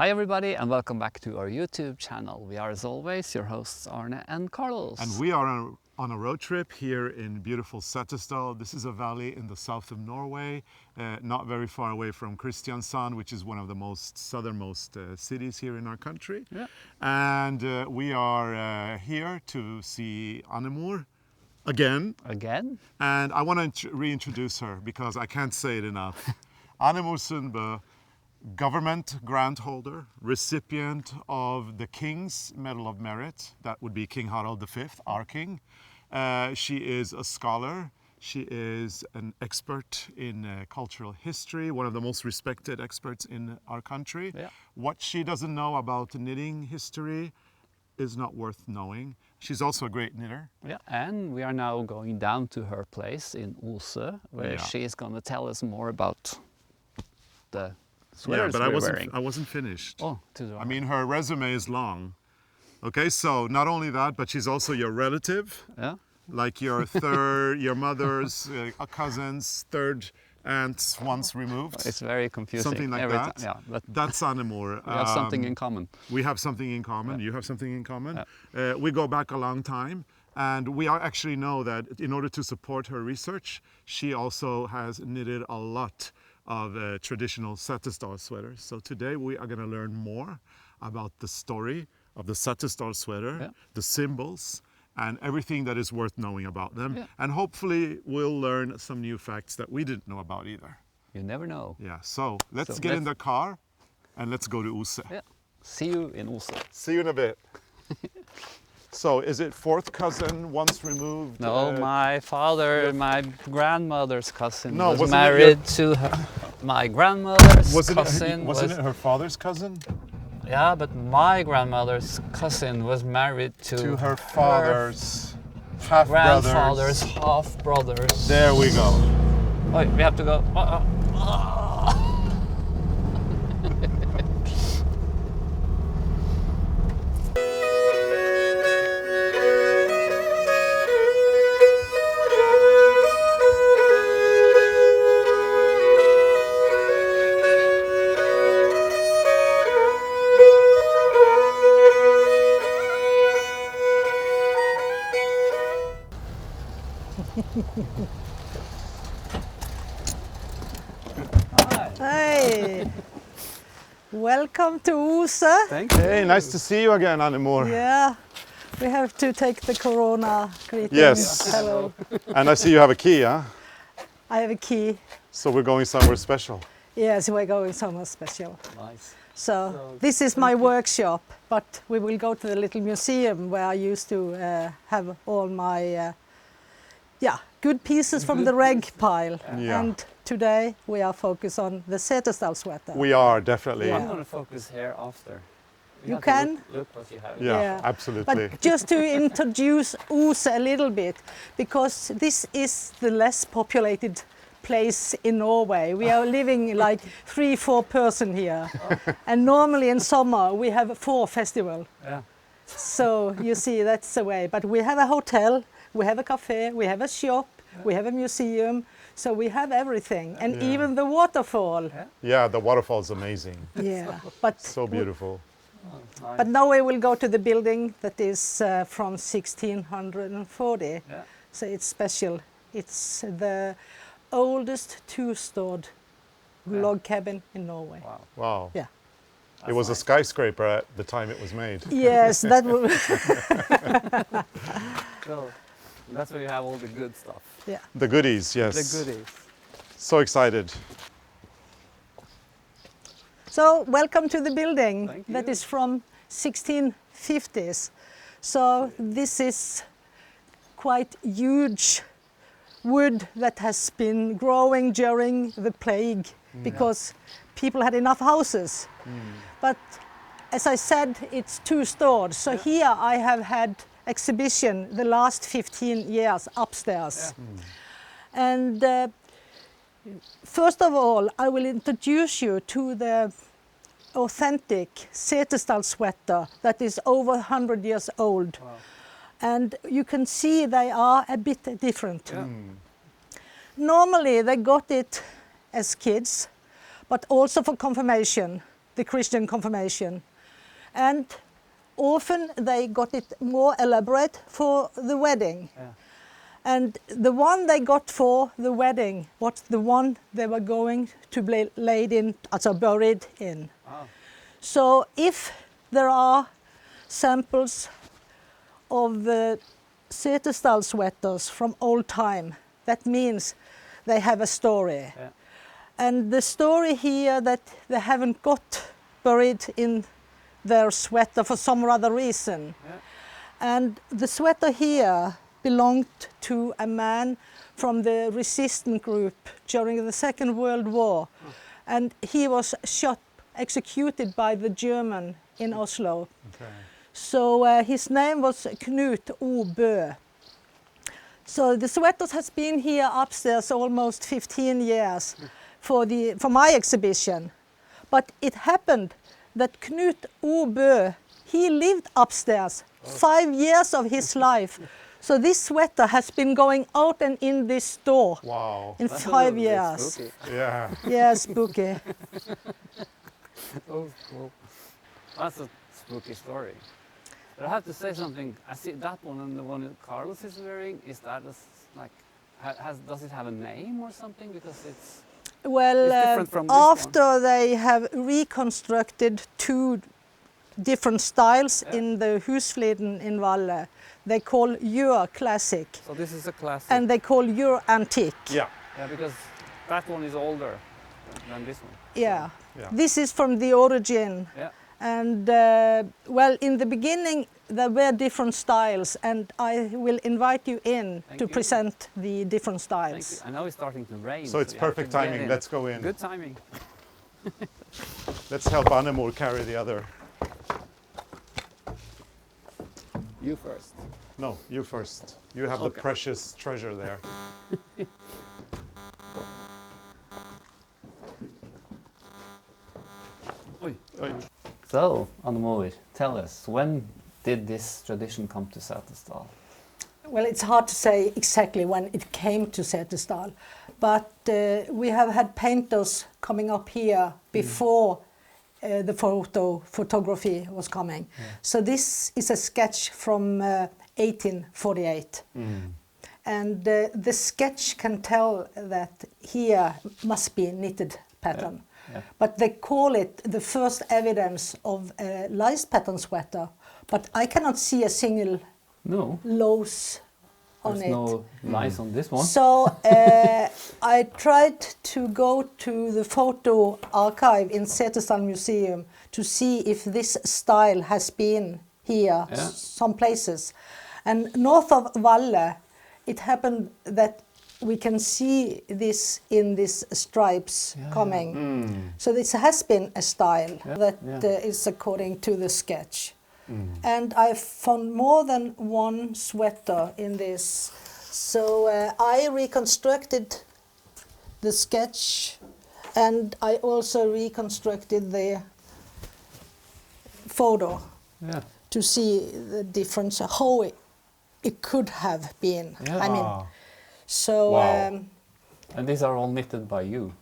Hi everybody and welcome back to our YouTube channel. We are as always your hosts Arne and Carlos. And we are on a road trip here in beautiful Setesdal. This is a valley in the south of Norway, not very far away from Kristiansand, which is one of the southernmost cities here in our country. Yeah. And we are here to see Annemor again. And I want to reintroduce her because I can't say it enough. Annemor Sundbø, government grant holder, recipient of the King's Medal of Merit. That would be King Harald V, our king. She is a scholar. She is an expert in cultural history, one of the most respected experts in our country. Yeah. What she doesn't know about knitting history is not worth knowing. She's also a great knitter. Yeah, and we are now going down to her place in Ose, where she is going to tell us more about the sweaters but we're wearing. I wasn't finished. Oh, I mean, her resume is long. Okay, so not only that, but she's also your relative. Yeah. Like your your mother's cousins, third aunts once removed. It's very confusing. Something like that. Yeah, but that's Annemor. we have something in common. We have something in common. Yeah. You have something in common. Yeah. We go back a long time. And we actually know that in order to support her research, she also has knitted a lot of traditional Setesdal sweaters. So today we are going to learn more about the story of the Setesdal sweater, the symbols, and everything that is worth knowing about them. Yeah. And hopefully we'll learn some new facts that we didn't know about either. You never know. Yeah, so let's get in the car and let's go to Ose. Yeah. See you in Ose. See you in a bit. So, is it fourth cousin, once removed? No, my father, my grandmother's cousin was wasn't married to her. My grandmother's cousin wasn't it her father's cousin? Yeah, but my grandmother's cousin was married to her father's half-brothers. Grandfather's half-brothers. There we go. Oh, we have to go. Hey, welcome to Ose. Thank you. Hey, nice to see you again, Annemor. Yeah, we have to take the Corona greetings. Yes. Hello. And I see you have a key, huh? I have a key. So we're going somewhere special. Yes, we're going somewhere special. Nice. So this is my workshop, but we will go to the little museum where I used to have all my good pieces from the reg pile. Yeah. And today we are focused on the Setesdal sweater. We are, definitely. I'm going to focus here after. You can? Look what you have. Yeah, absolutely. But just to introduce Ose a little bit, because this is the less populated place in Norway. We are living like 3-4 person here. And normally in summer we have 4 festivals. Yeah. So you see, that's the way. But we have a hotel, we have a cafe, we have a shop, we have a museum. So we have everything, and even the waterfall. Yeah, the waterfall is amazing. Yeah, but So beautiful. Nice. But now we will go to the building that is from 1640. Yeah. So it's special. It's the oldest 2-stored log cabin in Norway. Wow. Wow. Yeah. It was a skyscraper at the time it was made. Yes, that will. So that's where you have all the good stuff. Yeah. The goodies, yes. The goodies. So excited. So welcome to the building. Thank you. That is from 1650s. So this is quite huge wood that has been growing during the plague because people had enough houses. But as I said, it's 2-stored. So here I have had exhibition the last 15 years upstairs. And first of all, I will introduce you to the authentic Setesdal sweater that is over 100 years old. Wow. And you can see they are a bit different. Yeah. Normally they got it as kids, but also for confirmation. the Christian confirmation. And often they got it more elaborate for the wedding. Yeah. And the one they got for the wedding was the one they were going to be laid in, also buried in. Oh. So if there are samples of Setesdal sweaters from old time, that means they have a story. Yeah. And the story here that they haven't got buried in their sweater for some other reason. Yeah. And the sweater here belonged to a man from the resistance group during the Second World War. And he was executed by the German in Oslo. Okay. So his name was Knut O. Bø. So the sweaters has been here upstairs almost 15 years for my exhibition. But it happened that Knut O. Bø, he lived upstairs 5 years of his life. So this sweater has been going out and in this door in That's 5 years. Spooky. Yeah. Yes, spooky. Oh, cool. That's a spooky story. But I have to say something. I see that one and the one that Carlos is wearing. Is that does it have a name or something? Because it's different from this after they have reconstructed 2 different styles in the Husfliden in Valle, they call your classic. So this is a classic. And they call your antique. Yeah. Yeah, because that one is older than this one. Yeah. Yeah. This is from the origin. Yeah. And well, in the beginning there were different styles, and I will invite you in to present the different styles. Thank you. I know it's starting to rain. So it's perfect timing. Let's go in. Good timing. Let's help Annemor carry the other. You first. No, you first. You have the precious treasure there. Oi. Oi. So, Annemor, tell us, when did this tradition come to Setesdal? Well, it's hard to say exactly when it came to Setesdal, but we have had painters coming up here before the photography was coming. Yeah. So this is a sketch from 1848. And the sketch can tell that here must be knitted pattern. Yeah. Yeah. But they call it the first evidence of a lice pattern sweater. But I cannot see a single loce on There's it. No lice on this one. So I tried to go to the photo archive in Setesdal Museum to see if this style has been here some places. And north of Valle, it happened that we can see this in these stripes coming. So this has been a style that is according to the sketch. And I found more than one sweater in this. So I reconstructed the sketch, and I also reconstructed the photo to see the difference, how it could have been. I mean, so. And these are all knitted by you?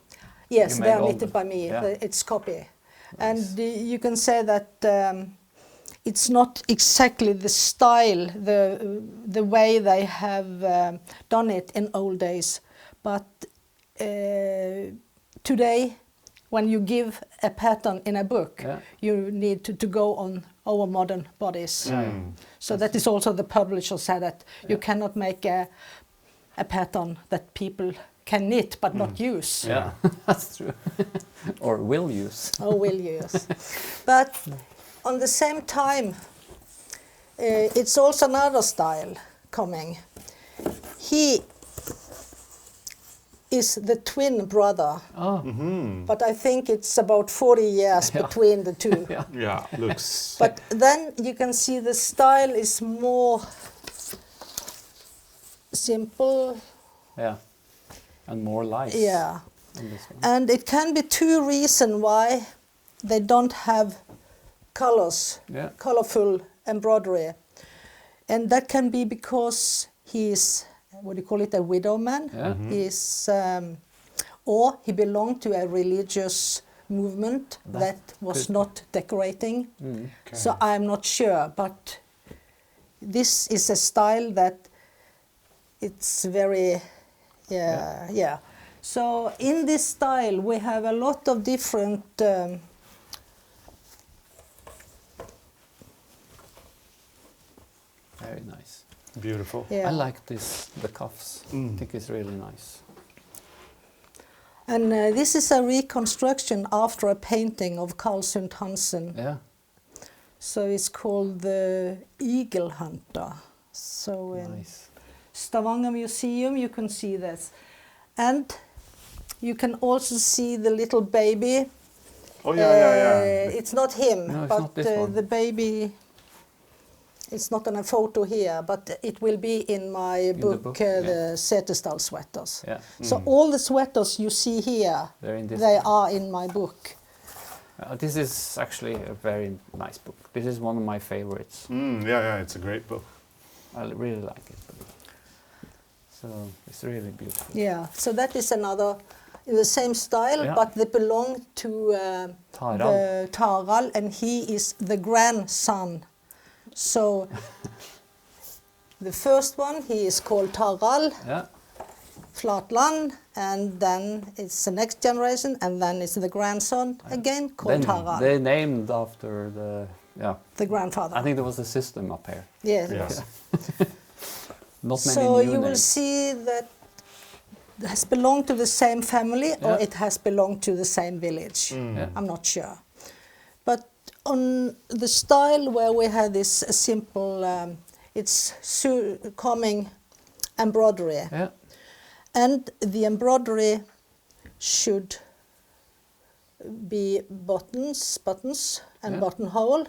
Yes, they are knitted by me. It's copy. Nice. And you can say that it's not exactly the style, the way they have done it in old days, but today, when you give a pattern in a book, you need to go on our modern bodies. So that is also the publisher said that you cannot make a pattern that people can knit but not use. Yeah, that's true. Or will use. Or will use. But on the same time, it's also another style coming. He is the twin brother, but I think it's about 40 years between the two. Yeah, looks. But then you can see the style is more simple. Yeah, and more lice. Yeah, and it can be 2 reasons why they don't have colors, colorful embroidery. And that can be because he's, what do you call it, a widow man. He's, or he belonged to a religious movement that was not decorating. Okay. So I'm not sure, but this is a style that it's very, yeah. So in this style we have a lot of different Very nice. Beautiful. yeah. I like the cuffs. I think it's really nice. And this is a reconstruction after a painting of Carl Hansen. Yeah. So it's called the Eagle Hunter. So in Nice. Stavanger Museum you can see this. And you can also see the little baby. Oh yeah. It's not him, No, it's but not this one. the baby, it's not on a photo here, but it will be in my book, the Setesdal sweaters. Yeah. So all the sweaters you see here, They're in this. they are in my book. This is actually a very nice book. This is one of my favorites. Yeah, it's a great book. I really like it. So it's really beautiful. Yeah, so that is another, in the same style, Yeah. but they belong to Taral. the Taral, and he is the grandson. So the first one, he is called Taral, Yeah. Flatland, and then it's the next generation, and then it's the grandson again called Taral, They named after the grandfather. I think there was a system up here. Yes. Yes. Not many So new you will names. see that it has belonged to the same family or Yeah. it has belonged to the same village. Yeah. I'm not sure. But on the style where we have this simple, it's coming embroidery. Yeah. And the embroidery should be buttons and Yeah. buttonhole.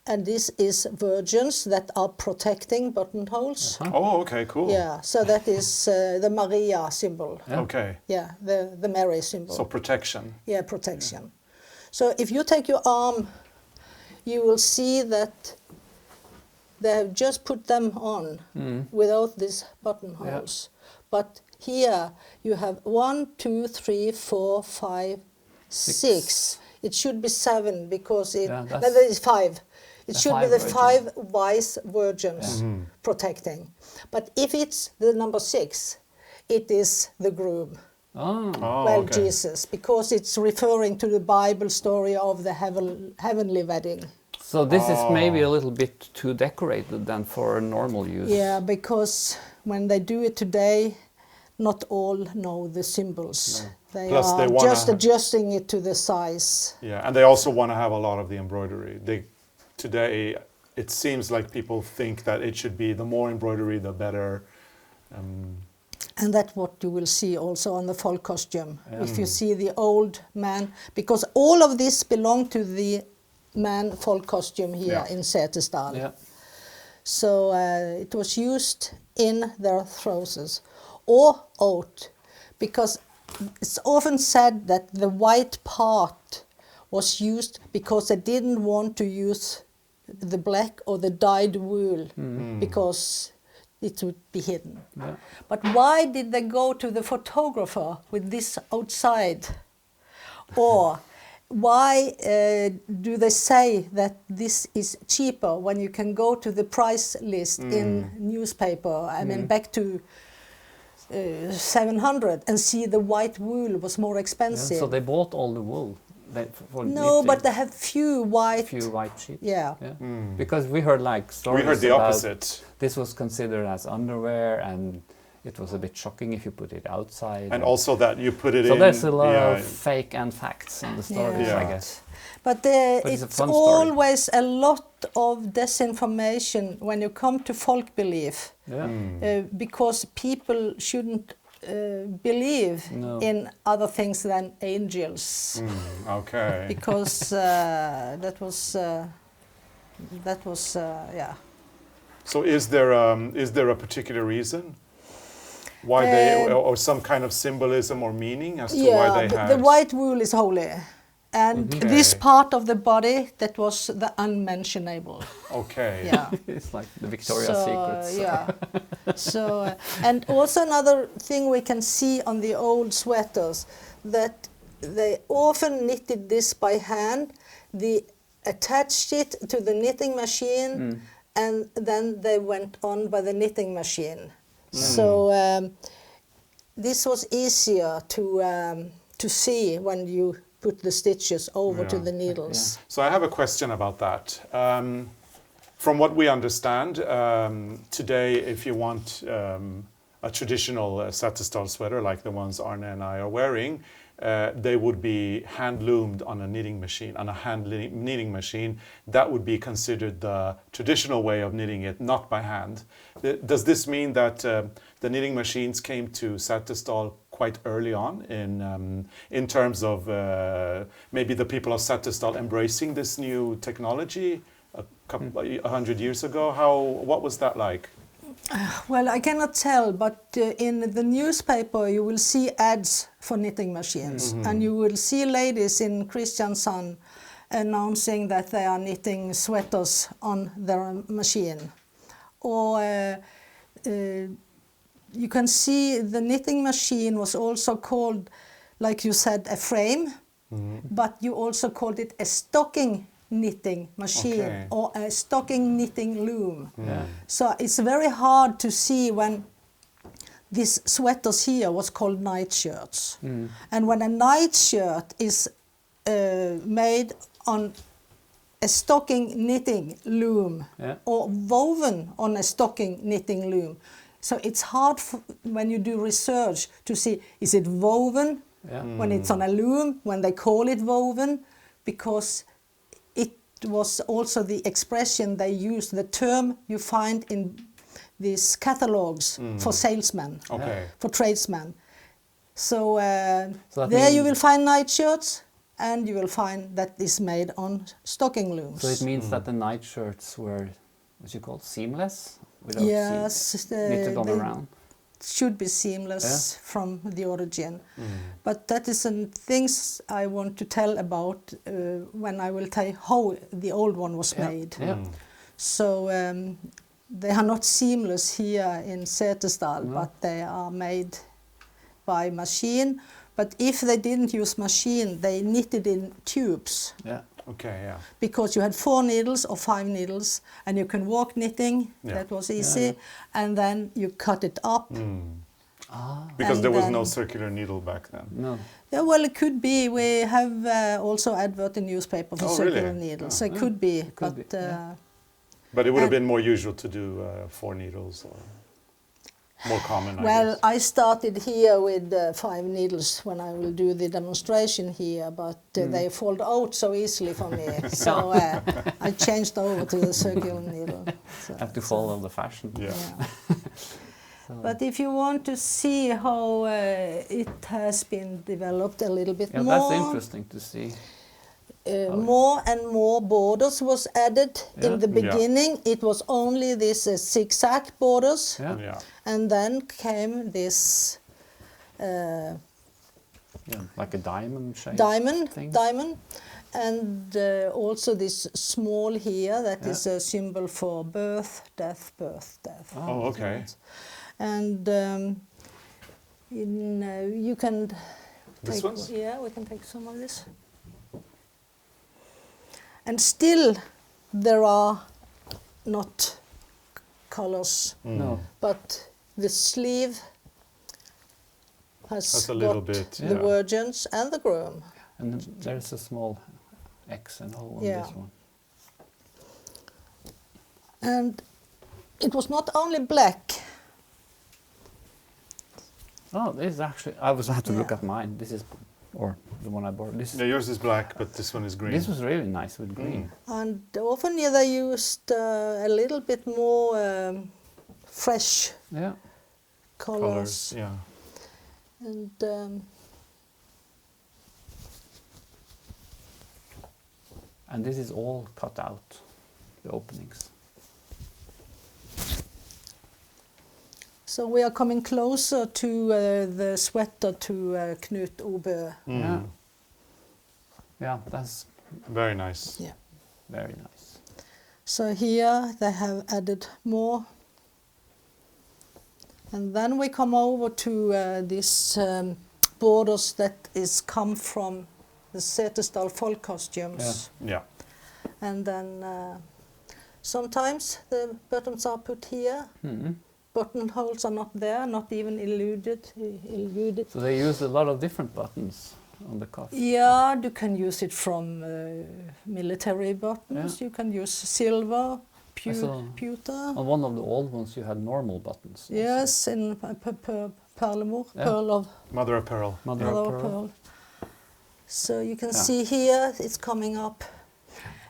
And this is virgins that are protecting buttonholes. Oh, okay, cool. Yeah, so that is the Maria symbol. Yeah. Okay. Yeah, the Mary symbol. So protection. Yeah, protection. So if you take your arm, you will see that they have just put them on without these buttonholes. But here you have 1, 2, 3, 4, 5, 6. It should be 7 because it. Yeah, No, that's- there is 5. It the should be 5 the virgin. 5 wise virgins protecting. But if it's the number 6, it is the groom. Oh. Oh, Well, okay. Jesus, because it's referring to the Bible story of the heavenly wedding. So this is maybe a little bit too decorated than for normal use. Yeah, because when they do it today, not all know the symbols. They Plus are they wanna- just adjusting it to the size. Yeah, and they also want to have a lot of the embroidery. Today, it seems like people think that it should be the more embroidery, the better. And that's what you will see also on the folk costume. If you see the old man, because all of this belong to the man folk costume here Yeah. in Setesdal. Yeah. So it was used in their trousers or out, because it's often said that the white part was used because they didn't want to use the black or the dyed wool because it would be hidden. Yeah. But why did they go to the photographer with this outside? Or why do they say that this is cheaper when you can go to the price list in newspaper? I mean, back to 700 and see the white wool was more Yeah, expensive. so they bought all the wool. For No, knitting. but they have few white. Few white sheets. Yeah. Because we heard like We stories heard the about opposite. this was considered as underwear, and it was a bit shocking if you put it outside. And also that you put it so in. there's a lot yeah, of fake and facts in the stories, Yeah. I guess. But it's a it's fun story. always a lot of disinformation when you come to folk belief, Yeah. because people shouldn't believe No. in other things than angels, Okay. because that was yeah. So is there a particular reason why they, or some kind of symbolism or meaning as to why Yeah, they but had? the white wool is holy. And this Okay. part of the body, that was the unmentionable. Okay. Yeah. It's like the Victoria's Secrets. Yeah. So, and also another thing we can see on the old sweaters, that they often knitted this by hand. They attached it to the knitting machine, and then they went on by the knitting machine. So this was easier to see when you put the stitches over to the needles. So I have a question about that. From what we understand, today if you want a traditional Setesdal sweater like the ones Arne and I are wearing, they would be hand-loomed on a knitting machine, on a knitting machine. That would be considered the traditional way of knitting it, not by hand. Does this mean that the knitting machines came to Setesdal quite early on in terms of maybe the people of Setesdal embracing this new technology a 100 years ago? What was that like? Well, I cannot tell, but in the newspaper you will see ads for knitting machines, and you will see ladies in Kristiansand announcing that they are knitting sweaters on their machine. Or you can see the knitting machine was also called, like you said, a frame, but you also called it a stocking knitting machine or a stocking knitting loom. So it's very hard to see when these sweaters here was called night shirts. And when a night shirt is made on a stocking knitting loom or woven on a stocking knitting loom, so it's hard when you do research to see, is it woven when it's on a loom, when they call it woven, because was also the expression they used, the term you find in these catalogs for salesmen, for tradesmen. So, there you will find night shirts, and you will find that is made on stocking looms. So it means that the night shirts were, what's it called, seamless? Yes, knitted on around? Should be seamless from the origin. But that is some things I want to tell about when I will tell how the old one was made. So they are not seamless here in Setesdal, but they are made by machine. But if they didn't use machine, they knitted in tubes. Because you had 4 needles or 5 needles, and you can walk knitting, that was easy, and then you cut it up. Because there was no circular needle back then. No. Yeah, well, it could be. We have also advert in newspaper for circular needles, so it could be. But it would have been more usual to do 4 needles, or more common, I Well, guess. I started here with 5 needles when I will do the demonstration here, but they fold out so easily for me. So I changed over to the circular needle. So, have to follow the fashion. But if you want to see how it has been developed a little bit more, that's interesting to see. More and more borders was added. In the beginning, it was only these zigzag borders, and then came this like a diamond shape. Diamond, and also this small here that is a symbol for birth, death, birth, death. Oh, okay. And you can This take, ones? yeah, we can take some of this. And still there are not colors, but the sleeve has a little got bit, the virgins and the groom. And there's a small X and O on this one. And it was not only black. Oh, this is actually, I was had to look at mine. This is, or the one I bought. This yours is black, but this one is green. This was really nice with green. And often they used a little bit more fresh colors. And this is all cut out, the openings. So we are coming closer to the sweater to Knut Obø. Yeah, that's very nice. Yeah, very nice. So here they have added more. And then we come over to this borders that is come from the Setesdal folk costumes. Yeah. And then sometimes the buttons are put here. Buttonholes are not there, not even illuded. So they use a lot of different buttons on the cuff. Yeah, you can use it from military buttons. You can use silver, pewter. On one of the old ones you had normal buttons. Yes, in perlemor, pearl of Mother of pearl. Mother of pearl. So you can see here it's coming up.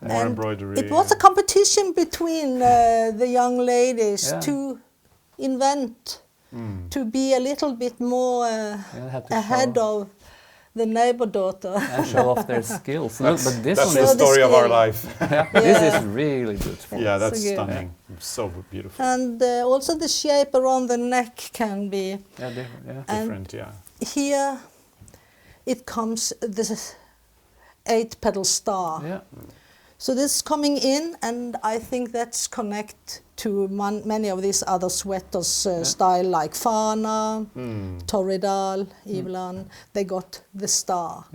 More embroidery. It was a competition between the young ladies to invent, to be a little bit more ahead of the neighbor daughter. And show off their skills. That's this the story of our life. This is really beautiful. Yeah, that's stunning. So beautiful. And also the shape around the neck can be different. Yeah. Here it comes this 8-petal star. Yeah. So this is coming in, and I think that's connect to many of these other sweaters style like Fana, Torridal, Iveland. They got the star.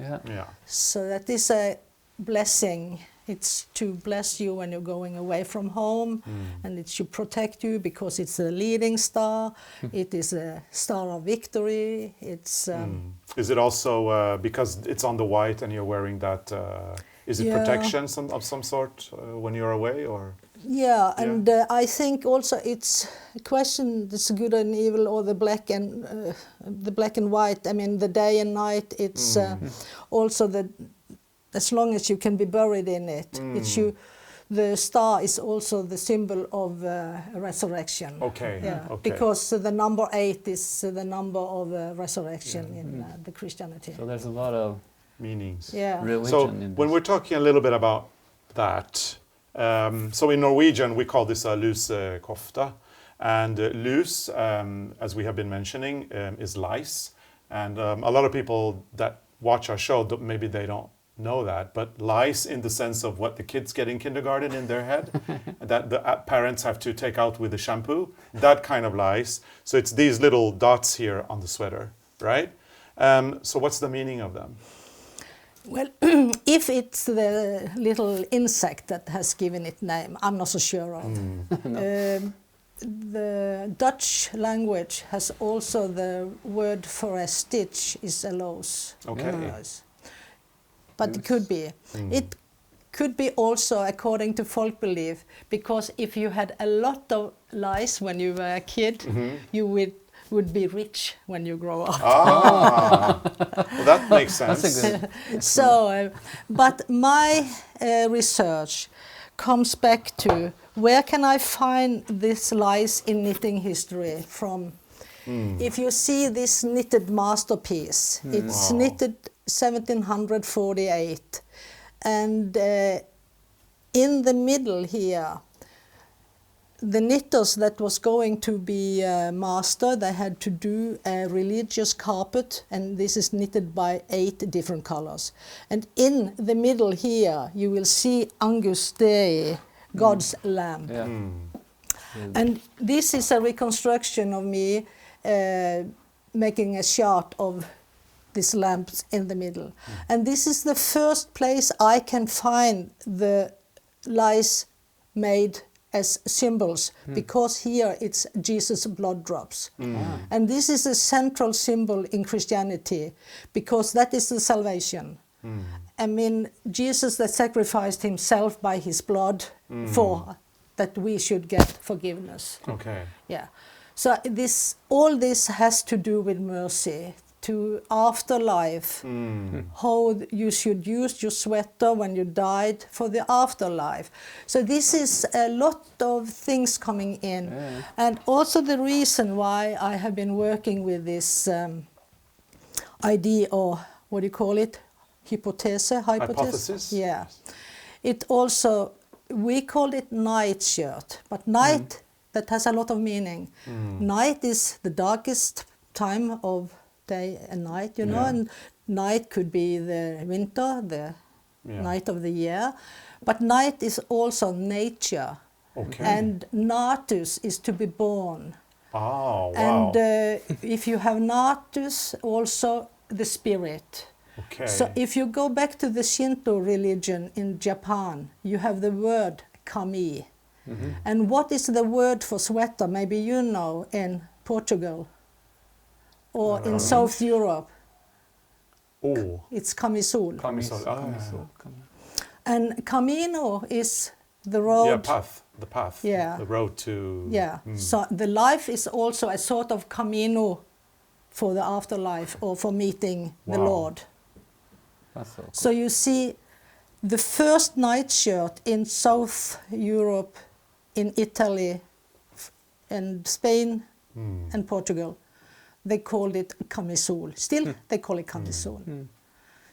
So that is a blessing. It's to bless you when you're going away from home, and it should protect you because it's a leading star. It is a star of victory. It's. Is it also because it's on the white and you're wearing that? Is it protection of some sort when you're away, or? Yeah, and I think also it's a question. It's good and evil, or the black and white. I mean, the day and night. It's also the. As long as you can be buried in it, it's you. The star is also the symbol of resurrection. Okay. Yeah. Because the number 8 is the number of resurrection in the Christianity. So there's a lot of meanings. Yeah. So when we're talking a little bit about that, so in Norwegian we call this a Lusekofte, and lus, as we have been mentioning, is lice, and a lot of people that watch our show maybe they don't know that, but lice in the sense of what the kids get in kindergarten in their head, that the parents have to take out with the shampoo, that kind of lice. So it's these little dots here on the sweater, right? So what's the meaning of them? Well, if it's the little insect that has given it name, I'm not so sure of. The Dutch language has also the word for a stitch is a loos. Okay. But it could be. It could be also according to folk belief, because if you had a lot of lice when you were a kid, you would be rich when you grow up. Well, that makes sense. That's a good. So, but my research comes back to where can I find this lice in knitting history from? If you see this knitted masterpiece, it's knitted 1748, and in the middle here, the knitters that was going to be master, they had to do a religious carpet, and this is knitted by 8 different colors. And in the middle here, you will see Angus Dei, God's lamb. Yeah. And this is a reconstruction of me making a chart of these lamps in the middle. And this is the first place I can find the lice made as symbols, because here it's Jesus' blood drops. And this is a central symbol in Christianity, because that is the salvation. I mean, Jesus that sacrificed himself by his blood for that we should get forgiveness. Okay. Yeah. So all this has to do with mercy, to afterlife, how you should use your sweater when you died for the afterlife. So this is a lot of things coming in. And also the reason why I have been working with this idea, or what do you call it? Hypothesis? Yeah. It also, we call it night shirt, but night, that has a lot of meaning. Night is the darkest time of day and night, you know, and night could be the winter, the night of the year, but night is also nature. Okay. And natus is to be born. Oh, wow. And if you have natus, also the spirit. Okay. So if you go back to the Shinto religion in Japan, you have the word kami. And what is the word for sweater? Maybe you know, in Portugal or in South Europe. Oh. It's camisole. Camisole. And camino is the road. Yeah, path. The path. Yeah. The road to. Yeah. So the life is also a sort of camino for the afterlife or for meeting the Lord. That's so cool. So you see, the first nightshirt in South Europe, in Italy, and Spain, and Portugal, they called it camisole. Still, they call it camisole.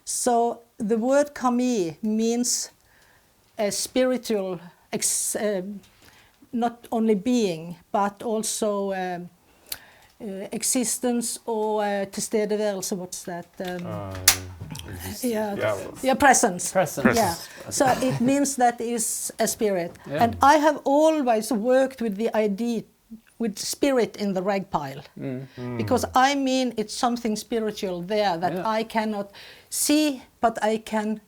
So the word kami means a spiritual, not only being, but also existence or tilstedeværelse. What's that? Presence. Presence. Yeah. So it means that is a spirit. Yeah. And I have always worked with the idea, with spirit in the rag pile. Because I mean it's something spiritual there that I cannot see, but I can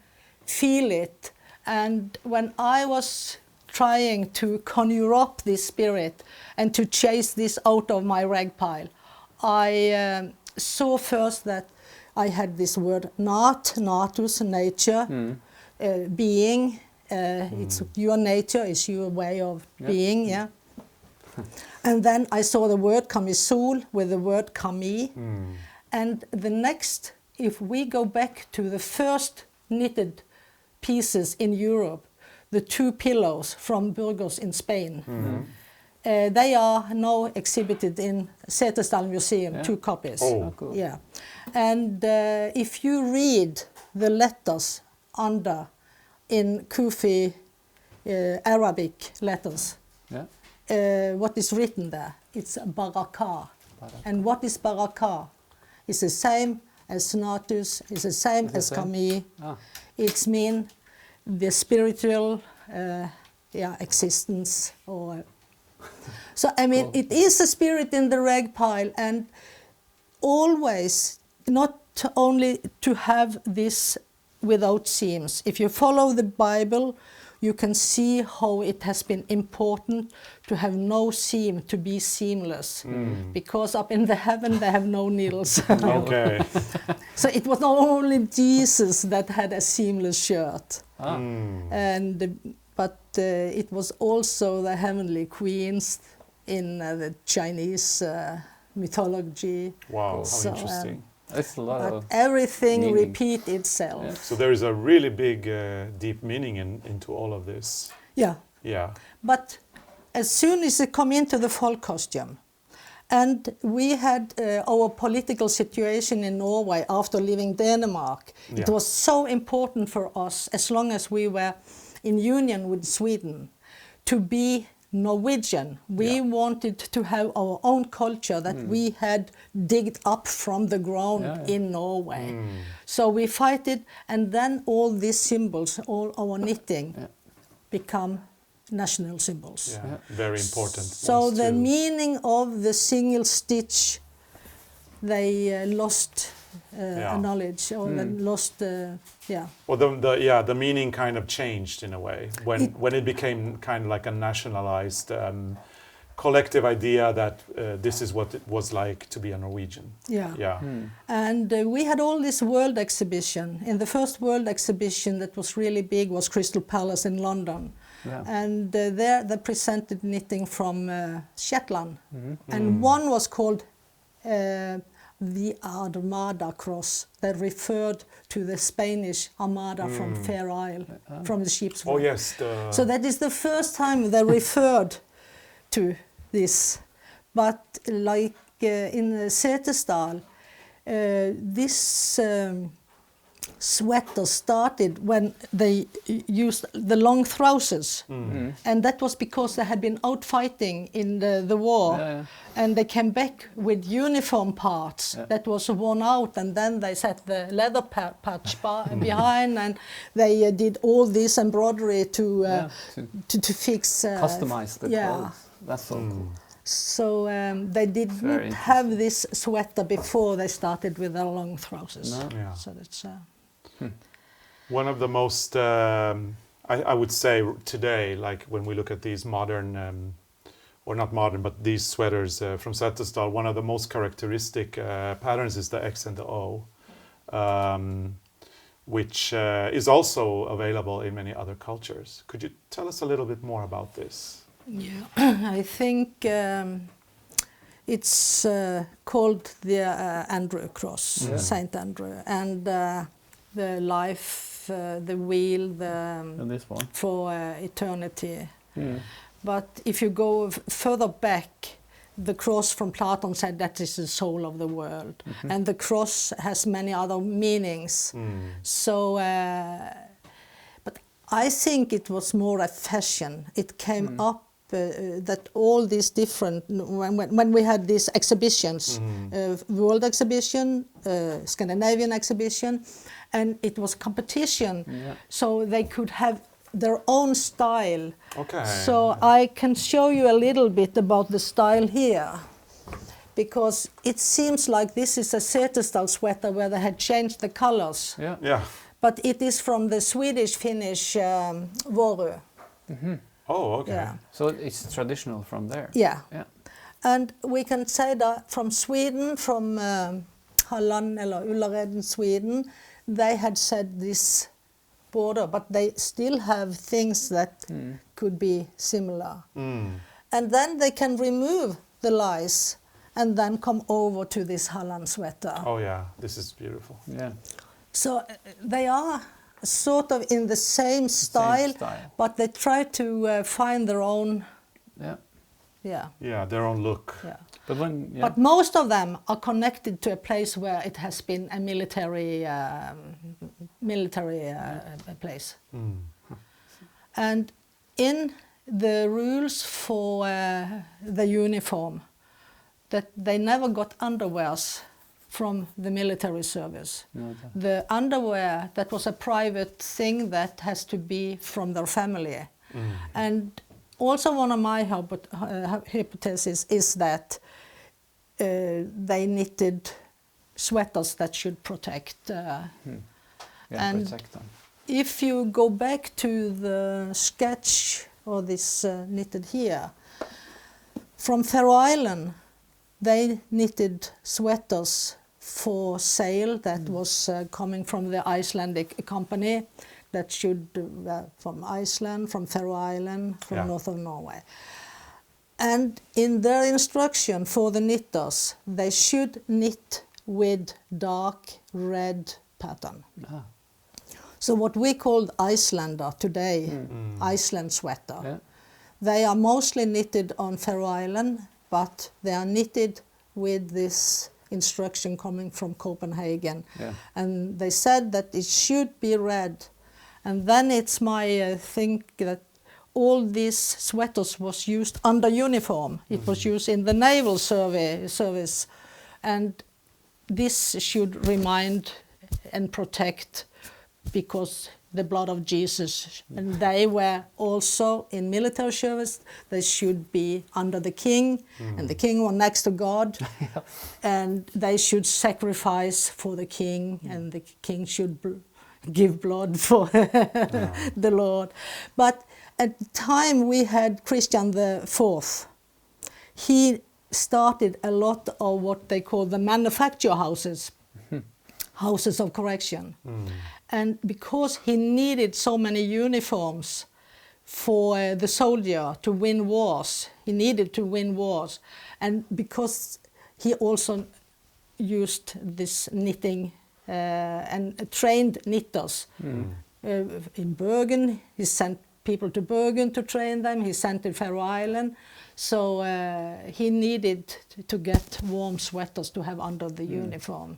feel it. And when I was trying to conjure up this spirit and to chase this out of my rag pile, I saw first that I had this word natus, nature, being. It's your nature, is your way of being, And then I saw the word camisole with the word kami. And the next, if we go back to the first knitted pieces in Europe, the 2 pillows from Burgos in Spain, they are now exhibited in Setesdal Museum, 2 copies. Oh, cool. Yeah. And if you read the letters under in Kufi Arabic letters, what is written there? It's baraka. And what is baraka? It's the same as natus, it's the same as kami. It's mean the spiritual existence. Or so I mean, it is a spirit in the rag pile, and always not only to have this without seams. If you follow the Bible, you can see how it has been important to have no seam, to be seamless. Because up in the heaven they have no needles. Okay. So it was not only Jesus that had a seamless shirt, but it was also the heavenly queens in the Chinese mythology. Wow, So, how interesting. It's a lot but of everything meaning. repeat itself. Yeah. So there is a really big, deep meaning into all of this. Yeah. Yeah. But as soon as it come into the folk costume, and we had our political situation in Norway after leaving Denmark, it was so important for us, as long as we were in union with Sweden, to be Norwegian. We wanted to have our own culture that we had digged up from the ground in Norway. So we fight it, and then all these symbols, all our knitting, become national symbols. Yeah, very important. So the meaning of the single stitch, they lost knowledge, or they lost, Well, the meaning kind of changed in a way when it became kind of like a nationalized collective idea that this is what it was like to be a Norwegian. Yeah. And we had all this world exhibition. In the first world exhibition that was really big was Crystal Palace in London. And there they presented knitting from Shetland. And one was called the Armada cross, that referred to the Spanish Armada from Fair Isle, from the ship's Oh wreck. yes. So that is the first time they referred to this. But like in Setesdal, this sweater started when they used the long trousers. And that was because they had been out fighting in the war. And they came back with uniform parts that was worn out, and then they set the leather patch behind, and they did all this embroidery to fix... customize the clothes. That's so cool. So they didn't have this sweater before they started with their long trousers. No. Yeah. So that's One of the most, I would say today, like when we look at these modern, or not modern, but these sweaters from Setesdal, one of the most characteristic patterns is the X and the O, which is also available in many other cultures. Could you tell us a little bit more about this? Yeah, I think it's called the Andrew Cross, Saint Andrew, and the life, the wheel, And this one. for eternity. But if you go further back, the cross from Plato said that is the soul of the world, and the cross has many other meanings. So, but I think it was more a fashion. It came up that all these different, when we had these exhibitions, world exhibition, Scandinavian exhibition, and it was competition, so they could have their own style. Okay. So I can show you a little bit about the style here, because it seems like this is a Setesdal sweater where they had changed the colors. Yeah. Yeah. But it is from the Swedish-Finnish Våru. Oh, okay. Yeah. So it's traditional from there. Yeah. Yeah. And we can say that from Sweden, from Halland eller Ullared, Sweden, they had said this border, but they still have things that could be similar. And then they can remove the lice and then come over to this Halland sweater. Oh yeah, this is beautiful. Yeah. So they are sort of in the same style, but they try to find their own. Yeah. Yeah, their own look. Yeah. But when But most of them are connected to a place where it has been a military place. And in the rules for the uniform, that they never got underwears from the military service. The underwear, that was a private thing that has to be from their family. And also one of my hypotheses is that they knitted sweaters that should protect. And protect them. if you go back to the sketch, or this knitted here, from Faroe Island, they knitted sweaters for sale that was coming from the Icelandic company that should, from Iceland, from Faroe Island, from north of Norway. And in their instruction for the knitters, they should knit with dark red pattern. So what we call Icelander today, Iceland sweater, they are mostly knitted on Faroe Island, but they are knitted with this instruction coming from Copenhagen. And they said that it should be red. And then it's my think that all these sweaters was used under uniform. It was used in the naval service. And this should remind and protect, because the blood of Jesus, and they were also in military service. They should be under the king, and the king was next to God, and they should sacrifice for the king, and the king should give blood for the Lord. But at the time we had Christian IV, he started a lot of what they call the manufacture houses, houses of correction. And because he needed so many uniforms for the soldier to win wars, he needed to win wars. And because he also used this knitting and trained knitters. In Bergen, he sent people to Bergen to train them. He sent to Faroe Island. So he needed to get warm sweaters to have under the uniform.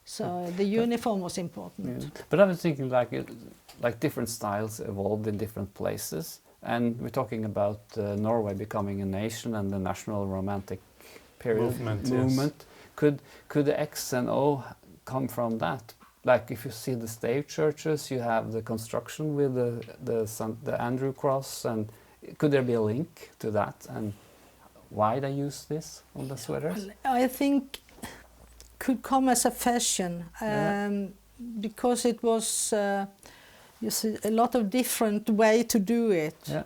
So the uniform was important. But I was thinking like different styles evolved in different places. And we're talking about Norway becoming a nation and the national romantic period movement. Yes. Could the X and O come from that? Like if you see the stave churches, you have the construction with the Andrew cross, and could there be a link to that? And why they use this on the sweaters? I think could come as a fashion because it was you see a lot of different way to do it. Yeah.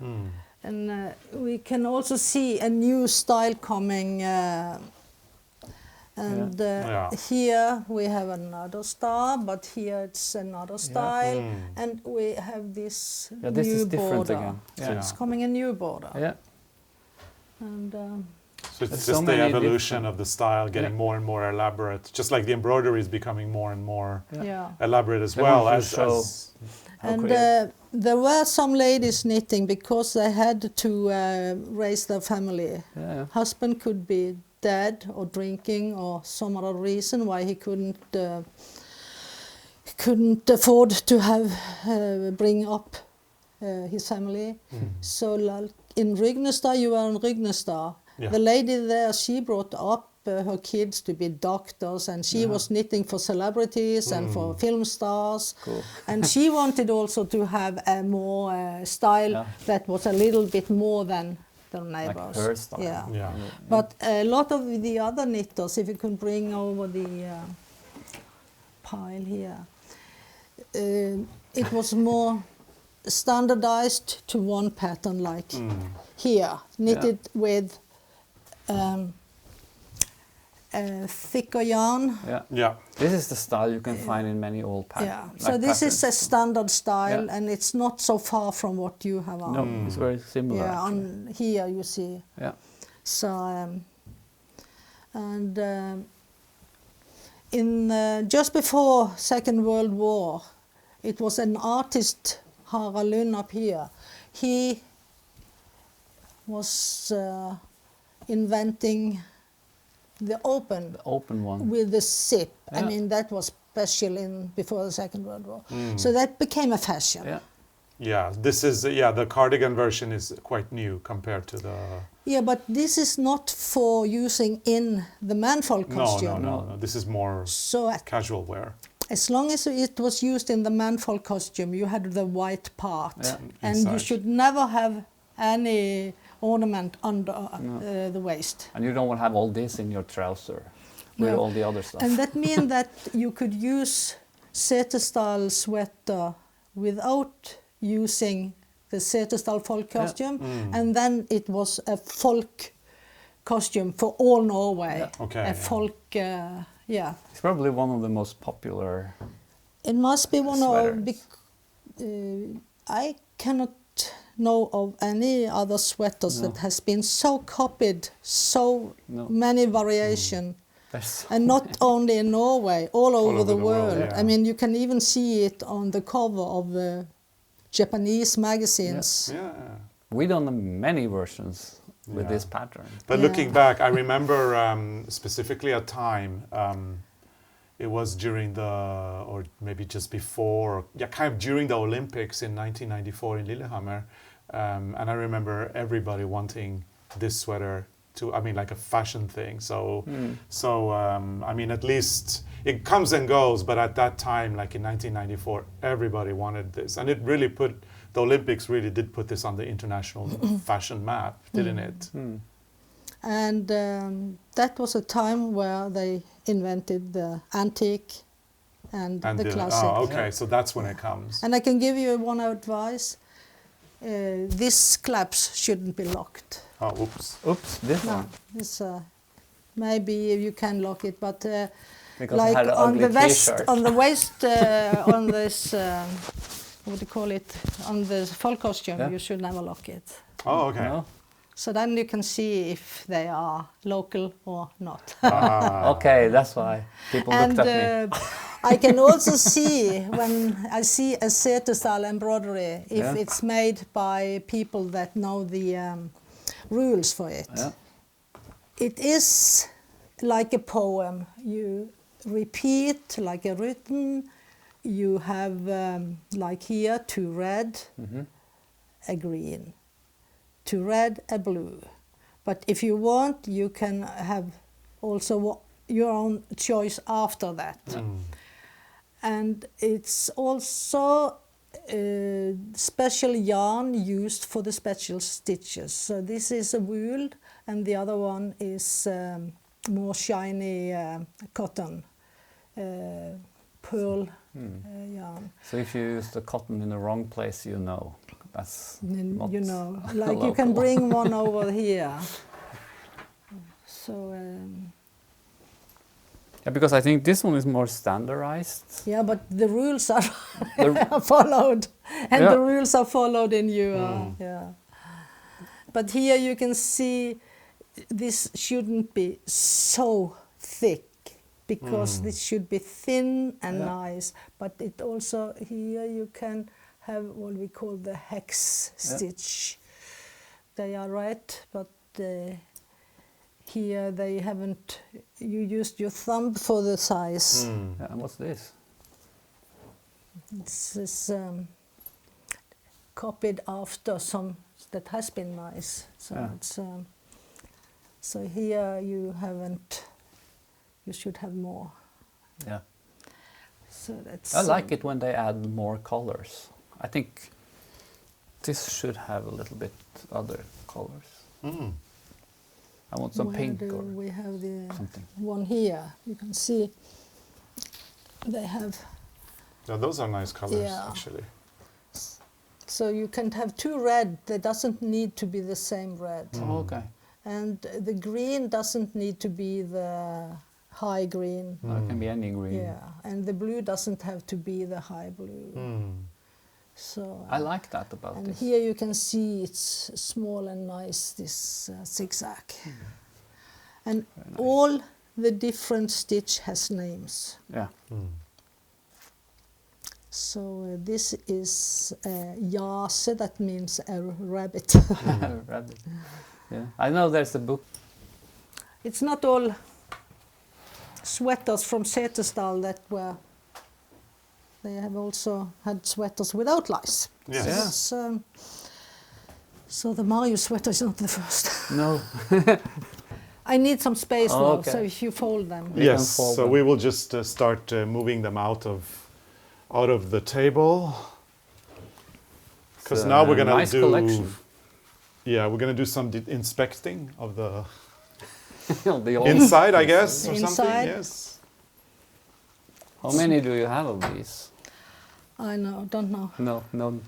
And we can also see a new style coming. Here we have another star, but here it's another style, and we have this this new is different border. again. So it's coming a new border. Yeah. And so it's so just the many evolution of the style getting more and more elaborate, just like the embroidery is becoming more and more elaborate as They well. want to As show how and creative. there were some ladies knitting because they had to raise their family. Yeah. Husband could be dead or drinking or some other reason why he couldn't afford to have bring up his family. So like in Rygnestad, you were in Rygnestad. The lady there, she brought up her kids to be doctors, and she was knitting for celebrities and for film stars. Cool. And she wanted also to have a more style that was a little bit more than their neighbors. Like her style. Yeah. But a lot of the other knitters, if you can bring over the pile here, it was more standardized to one pattern, like here, knitted with thicker yarn. Yeah. This is the style you can find in many old patterns. Yeah. So this is a standard style, and it's not so far from what you have on. No, it's very similar. Yeah, on here you see. Yeah. So in just before Second World War, it was an artist, Harald Lund, up here. He was inventing the open one with the zip. I mean, that was special before the Second World War. So that became a fashion. Yeah, this is the cardigan version is quite new compared to the. Yeah, but this is not for using in the manfolk costume. No. This is more casual wear. As long as it was used in the manfolk costume, you had the white part, and you should never have any ornament under the waist. And you don't want to have all this in your trouser with all the other stuff. And that means that you could use Setesdal sweater without using the Setesdal folk costume, and then it was a folk costume for all Norway. A folk, It's probably one of the most popular. It must be one sweaters. I cannot know of any other sweaters that has been so copied, so many variation, and not only in Norway, all over the world. I mean, you can even see it on the cover of the Japanese magazines. We've done many versions with this pattern. But looking back, I remember specifically a time. It was during or maybe just before, kind of during the Olympics in 1994 in Lillehammer. And I remember everybody wanting this sweater like a fashion thing. So, I mean, at least it comes and goes, but at that time, like in 1994, everybody wanted this. And it really the Olympics really did put this on the international fashion map, didn't it? And that was a time where they invented the antique and the classic. Oh, okay, so that's when it comes. And I can give you one advice. These claps shouldn't be locked. Oh, oops. Oops, this one. This, maybe you can lock it, but because like I had an on ugly the waist, t-shirt. on the waist, on this, what do you call it, on the folk costume, you should never lock it. Oh, okay. No? So then you can see if they are local or not. Okay, that's why people looked at me. I can also see when I see a Setesdal embroidery if it's made by people that know the rules for it. It is like a poem. You repeat like a written. You have like here 2 red, a green, 2 red, a blue. But if you want, you can have also your own choice after that. And it's also special yarn used for the special stitches. So this is a wool, and the other one is more shiny cotton, pearl yarn. So if you use the cotton in the wrong place, you know that's not You know, like you local. can bring one over here. So Yeah, because I think this one is more standardized. yeah, but the rules are The- are followed, and Yeah. the rules are followed in your yeah. But here you can see this shouldn't be so thick, because this should be thin and nice. But it also, here you can have what we call the hex stitch. They are right, but here they haven't. You used your thumb for the size. Yeah, and what's this? This is copied after some that has been nice. So it's so here you haven't. You should have more. Yeah. So that's. I like it when they add more colors. I think this should have a little bit other colors. I want some Where pink do or we have the something. one here? You can see they have. Yeah, those are nice colors, Yeah. actually. So you can have two red. They doesn't need to be the same red. Oh, okay. And the green doesn't need to be the high green. It can be any green. Yeah, and the blue doesn't have to be the high blue. So I like that about and this. here you can see it's small and nice, this zigzag. And all the different stitch has names. Yeah. So this is jase, that means a rabbit. Rabbit. Yeah. I know there's a book. It's not all sweaters from Setesdal that were. They have also had sweaters without lice. Yes. Yeah. So, so the Mario sweater is not the first. No. I need some space Oh, now, okay. so if you fold them. You Yes, can fold so them. we will just start moving them out of the table. Because It's now a we're gonna nice do. collection. Yeah, we're gonna do some inspecting of the The old- inside, I guess, or something. Inside. Yes. How many do you have of these? I know, don't know. No.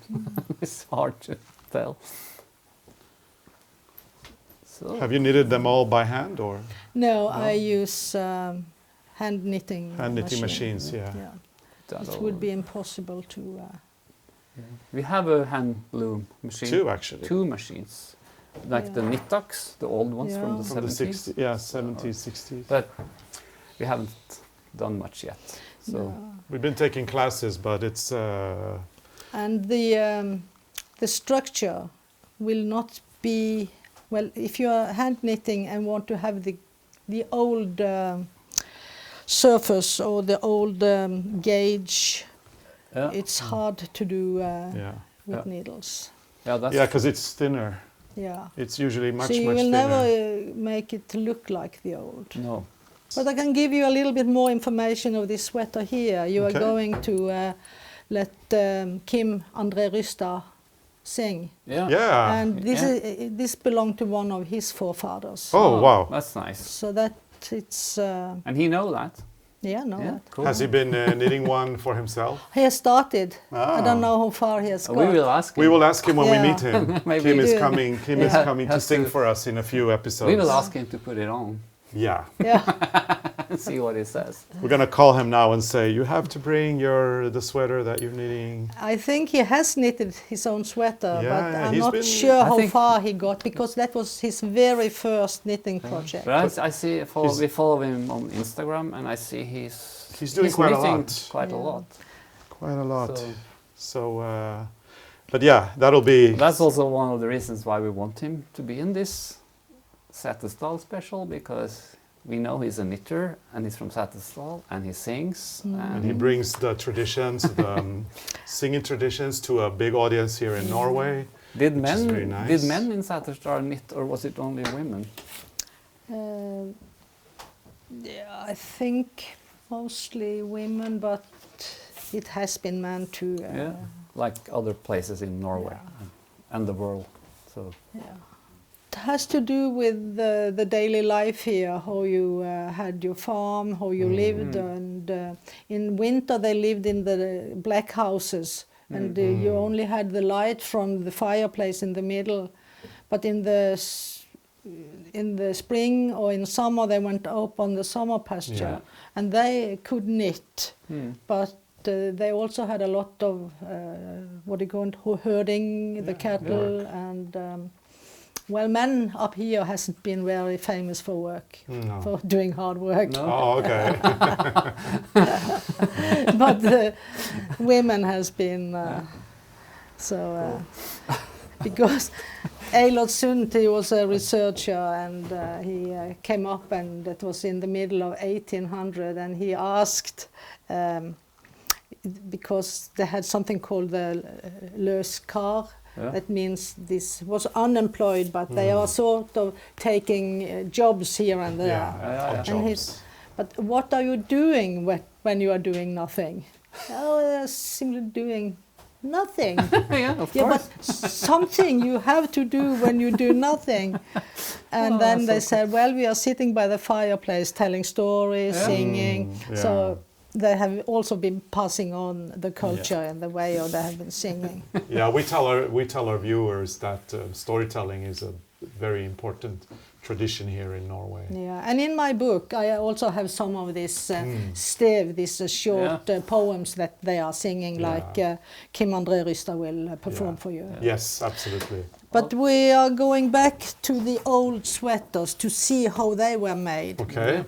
It's hard to tell. So, Have you knitted them all by hand or No, I use hand knitting. hand knitting machine. machines? Yeah. Yeah, that it all- would be impossible to. We have a hand loom machine. Two actually. Two machines. Like the Yeah. Knittucks, the old ones from Yeah. the From the 70s. 60s, yeah, 70s, 60s. But we haven't done much yet. So No. We've been taking classes, but it's And the structure will not be well if you are hand knitting and want to have the old surface or the old gauge. yeah, It's hard to do yeah, with Yeah. needles. that's yeah, because it's thinner. Yeah. It's usually much So you much will thinner. never make it look like the old. no. But I can give you a little bit more information of this sweater here. You Okay. are going to let Kim André Rystad sing. Yeah. Yeah. And this Yeah. this belonged to one of his forefathers. Oh wow. That's nice. So that it's And he know that. yeah, no. Yeah, cool. Has he been knitting one for himself? He has started. I Ah. don't know how far he has We got. will ask him. We will ask him when Yeah. we meet him. Maybe Kim we is do. coming. Kim is Yeah. coming to Has sing to- for us in a few episodes. We will ask him to put it on Yeah, Yeah. and see what he says. we're gonna call him now and say you have to bring the sweater that you're knitting. I think he has knitted his own sweater, Yeah, but yeah, I'm he's not been- sure I how think- far he got because that was his very first knitting project. But I see He's- we follow him on Instagram, and I see He's doing quite a knitting lot. Quite a Yeah. lot. Quite a lot. So So, but yeah, that'll be. that's also one of the reasons why we want him to be in this Setesdal special, because we know he's a knitter and he's from Setesdal and he sings. And he brings the traditions, the singing traditions, to a big audience here in Norway. Did which is men very nice. did men in Setesdal knit, or was it only women? Yeah, I think mostly women, but it has been men too. Yeah. like other places in Norway and the world. So it has to do with the daily life here, how you had your farm, how you lived, and in winter they lived in the black houses, and you only had the light from the fireplace in the middle, but in the spring or in summer they went up on the summer pasture, and they could knit, but they also had a lot of herding the cattle and. Well, men up here hasn't been very famous for work, for doing hard work. No. Oh, okay. But the women has been because Annemor Sundbø, he was a researcher, and he came up, and it was in the middle of 1800, and he asked because they had something called the Lice Sweater. That means this was unemployed, but they are sort of taking jobs here and there. But what are you doing when you are doing nothing? Oh, they're simply doing nothing. Of course. But something you have to do when you do nothing. And then they said, well, we are sitting by the fireplace telling stories, singing. So they have also been passing on the culture and the way they have been singing. We tell our viewers that storytelling is a very important tradition here in Norway. Yeah, and in my book I also have some of this stev, these short poems that they are singing, like Kim André Rystad will perform for you. Yes, absolutely. But we are going back to the old sweaters to see how they were made. Okay.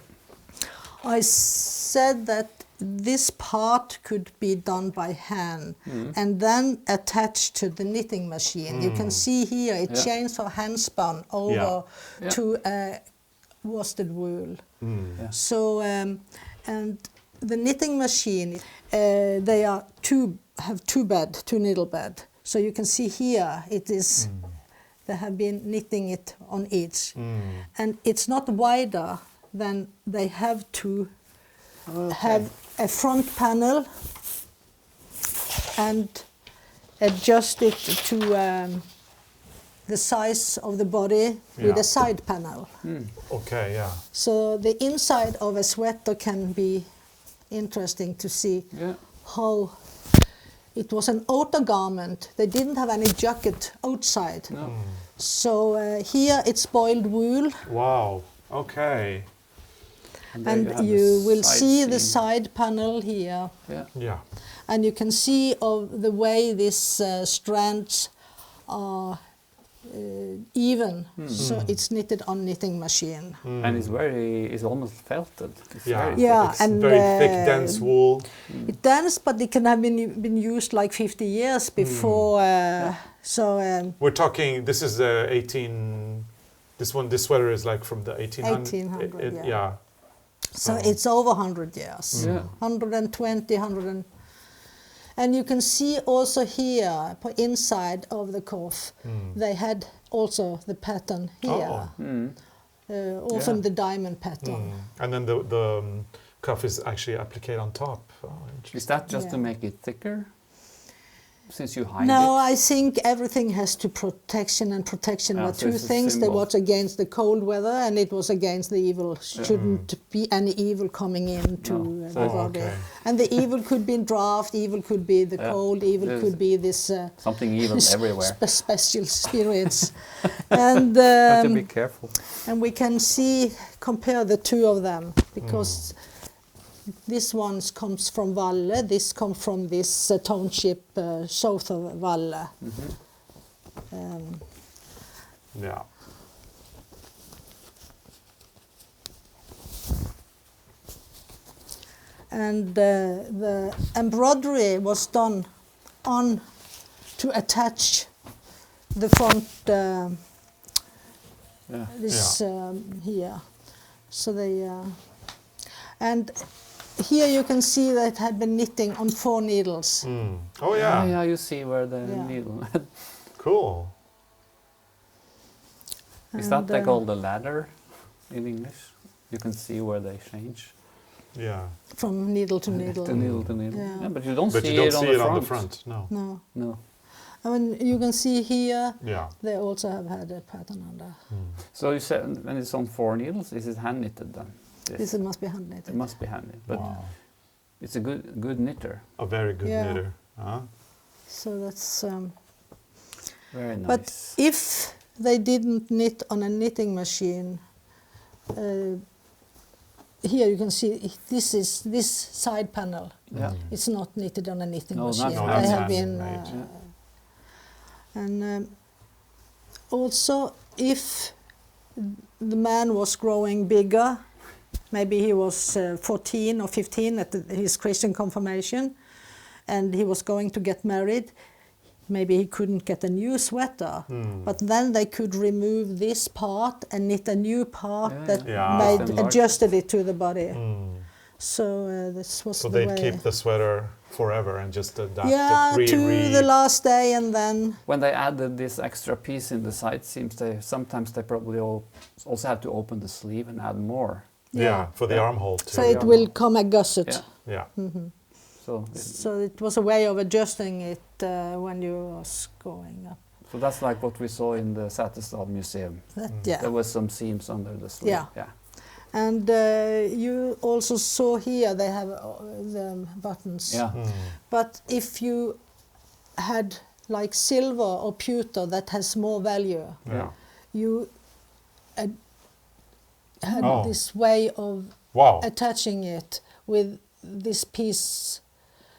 I said that this part could be done by hand and then attached to the knitting machine. You can see here it changed from hand spun over to worsted wool. So and the knitting machine, they are two needle bed. So you can see here it is. They have been knitting it on each, and it's not wider than they have to have a front panel and adjust it to the size of the body with a side panel. Okay, yeah. So the inside of a sweater can be interesting to see how it was an outer garment. They didn't have any jacket outside. No. So here it's boiled wool. Wow, okay. And you will see the side panel here. Yeah. And you can see of the way these strands are even. So it's knitted on knitting machine. And it's almost felted. It's and very thick, dense wool. It's dense, but it can have been used like 50 years before. We're talking. This is 18. This sweater is like from the 1800s. 1800. So it's over 100 years. 120, 100. And you can see also here, inside of the cuff, they had also the pattern here. Often the diamond pattern. And then the cuff is actually appliqued on top. Is that just to make it thicker? Since you hide it? No, I think everything has to protection were two things. There was against the cold weather, and it was against the evil. Shouldn't be any evil coming into the body. Okay. And the evil could be draft, evil could be the cold, evil could be this... something evil everywhere. Special spirits. And have to be careful. And we can compare the two of them, because... This one comes from Valle, this comes from this township south of Valle. And the embroidery was done on to attach the front here. So they and here you can see that it had been knitting on 4 needles. Oh yeah. Yeah, you see where the needle. Cool. Is that called the ladder in English? You can see where they change. Yeah. from needle to needle. To needle to needle. Yeah. Yeah, but you don't But see you don't it on see the it front. on the front, no. No. No. I mean, you can see here, Yeah. they also have had a pattern on there. So you said when it's on 4 needles, is it hand knitted then? This must be hand knitted. It must be hand knitted, but Wow. it's a good knitter. A very good Yeah. knitter. Huh? So that's. Very nice. But if they didn't knit on a knitting machine, here you can see this side panel. Yeah. It's not knitted on a knitting No, machine. that's No, They that's have been, handmade. and also if the man was growing bigger, maybe he was 14 or 15 at his Christian confirmation, and he was going to get married. Maybe he couldn't get a new sweater, but then they could remove this part and knit a new part that Yeah. adjusted it to the body. So this was So the they'd way. keep the sweater forever and just adapt Yeah, it. to the last day, and then When they added this extra piece in the side seams, sometimes they probably also have to open the sleeve and add more. Yeah, for the armhole too. so it will come a gusset. Yeah. Yeah. So So it was a way of adjusting it when you was going up. so that's like what we saw in the Setesdal museum. Yeah. There was some seams under the sleeve. Yeah. Yeah. And you also saw here they have the buttons. Yeah. But if you had like silver or pewter that has more value, Yeah. you had Oh. this way of Wow. attaching it with this piece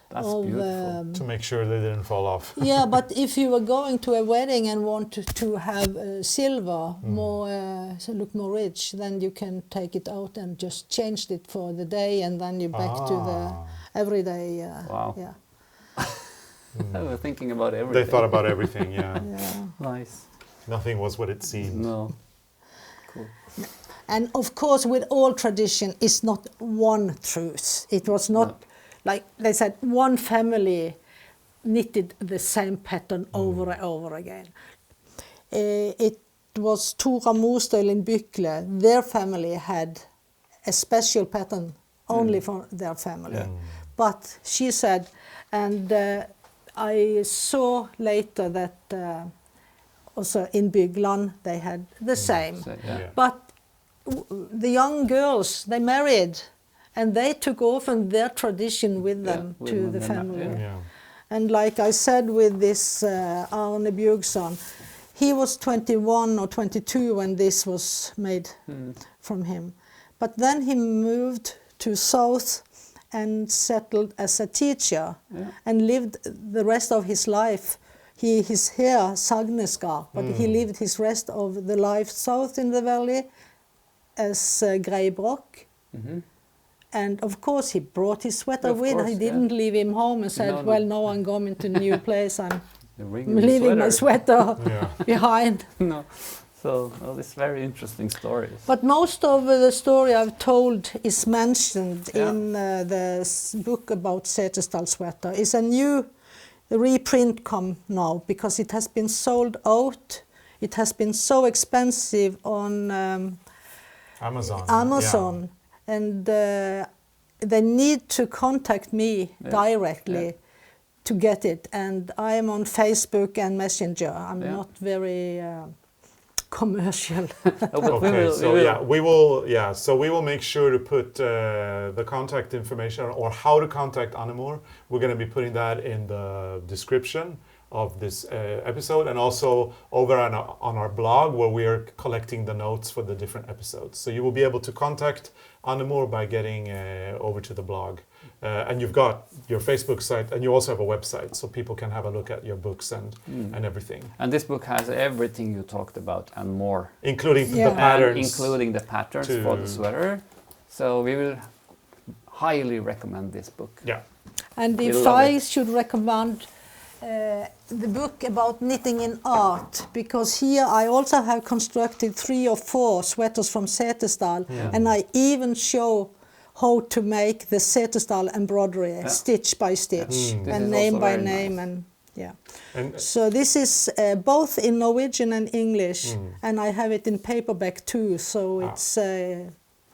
That's of beautiful. To make sure they didn't fall off. yeah, but if you were going to a wedding and want to have silver more look more rich, then you can take it out and just change it for the day, and then you're back to the everyday. Wow. Yeah. They were thinking about everything. They thought about everything, yeah. Yeah. Nice. Nothing was what it seemed. No. Cool. And of course, with all tradition, it's not one truth. It was not like they said one family knitted the same pattern over and over again. It was Tora Mostøl in Bykle. Their family had a special pattern only for their family. But she said, and I saw later that also in Bygland they had the same. So, yeah. Yeah. But the young girls, they married, and they took often their tradition with them with to them the and family. Yeah. And like I said with this Arne Bjugson, he was 21 or 22 when this was made from him. But then he moved to South and settled as a teacher and lived the rest of his life. His hair Sagneskar, but he lived his rest of the life south in the valley as Greibrock. And of course he brought his sweater Of with. course, he didn't leave him home and said, No, no. well, now I'm going to a new place. I'm The leaving my sweater Yeah. behind. No. So, well, it's very interesting stories. But most of the story I've told is mentioned Yeah. in the book about Setesdal sweater. It's a new reprint come now because it has been sold out. It has been so expensive on Amazon. And they need to contact me directly to get it. And I am on Facebook and Messenger. I'm not very commercial. Oh, but Okay, so we will make sure to put the contact information or how to contact Annemor. We're going to be putting that in the description of this episode, and also over on our blog where we are collecting the notes for the different episodes. So you will be able to contact Annemor by getting over to the blog. And you've got your Facebook site, and you also have a website, so people can have a look at your books and everything. And this book has everything you talked about and more. Including Yeah. the patterns. And including the patterns for the sweater. So we will highly recommend this book. Yeah. And We if love I it. should recommend the book about knitting in art, because here I also have constructed 3 or 4 sweaters from Setesdal, and I even show how to make the Setesdal embroidery stitch by stitch This and is name also by very name. nice. And yeah. And So this is both in Norwegian and English, and I have it in paperback too, so it's